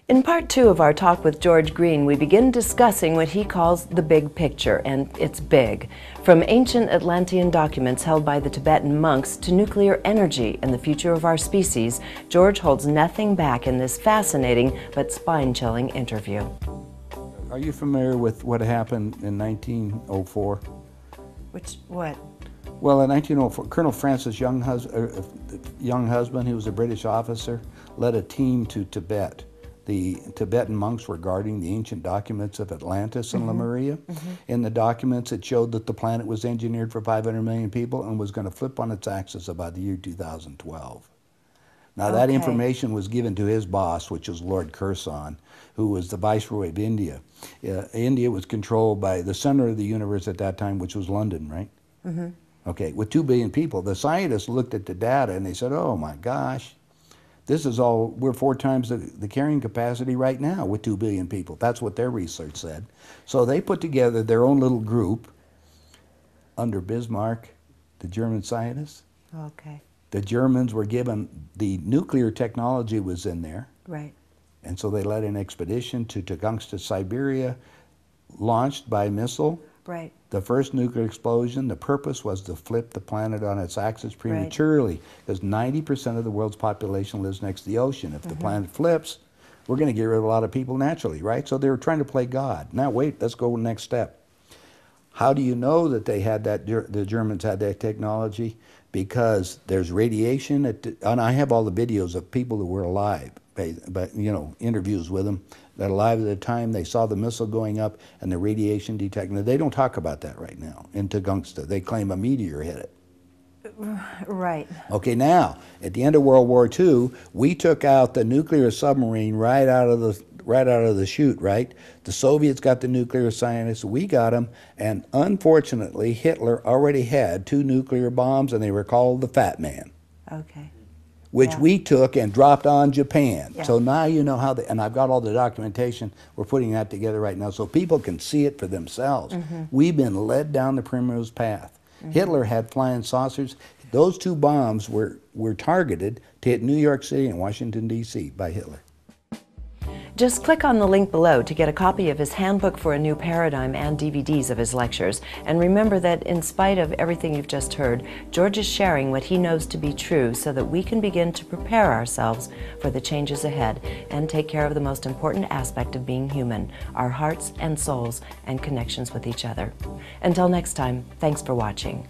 In part two of our talk with George Green, we begin discussing what he calls the big picture, and it's big. From ancient Atlantean documents held by the Tibetan monks to nuclear energy and the future of our species, George holds nothing back in this fascinating but spine-chilling interview. Are you familiar with what happened in 1904? What? Well, in 1904, Colonel Francis Younghusband, he was a British officer, led a team to Tibet. The Tibetan monks were guarding the ancient documents of Atlantis and Lemuria. In the documents, it showed that the planet was engineered for 500 million people and was going to flip on its axis about the year 2012. Now, that information was given to his boss, which was Lord Curzon, who was the Viceroy of India. India was controlled by the center of the universe at that time, which was London, right? Okay, with 2 billion people. The scientists looked at the data and they said, oh my gosh, this is all, we're 4 times the carrying capacity right now with 2 billion people. That's what their research said. So they put together their own little group under Bismarck, the German scientists. Okay. The Germans were given, the nuclear technology was in there. Right. And so they led an expedition to Tungsten, Siberia, launched by missile. Right. The first nuclear explosion, the purpose was to flip the planet on its axis prematurely, because 90% of the world's population lives next to the ocean. If the planet flips, we're going to get rid of a lot of people naturally, right? So they were trying to play God. Now wait, let's go to the next step. How do you know that they had that, the Germans had that technology? Because there's radiation, and I have all the videos of people who were alive, but you know, interviews with them, that alive at the time they saw the missile going up and the radiation detector. They don't talk about that right now in Tungsten. They claim a meteor hit it. Right. Okay, now, at the end of World War II, we took out the nuclear submarine right out of the chute, right? The Soviets got the nuclear scientists, we got them, and unfortunately, Hitler already had 2 nuclear bombs, and they were called the Fat Man. Okay. Which we took and dropped on Japan. Yeah. So now you know how and I've got all the documentation, we're putting that together right now so people can see it for themselves. We've been led down the primrose path. Hitler had flying saucers. Those 2 bombs were targeted to hit New York City and Washington, D.C. by Hitler. Just click on the link below to get a copy of his Handbook for a New Paradigm and DVDs of his lectures. And remember that in spite of everything you've just heard, George is sharing what he knows to be true so that we can begin to prepare ourselves for the changes ahead and take care of the most important aspect of being human, our hearts and souls and connections with each other. Until next time, thanks for watching.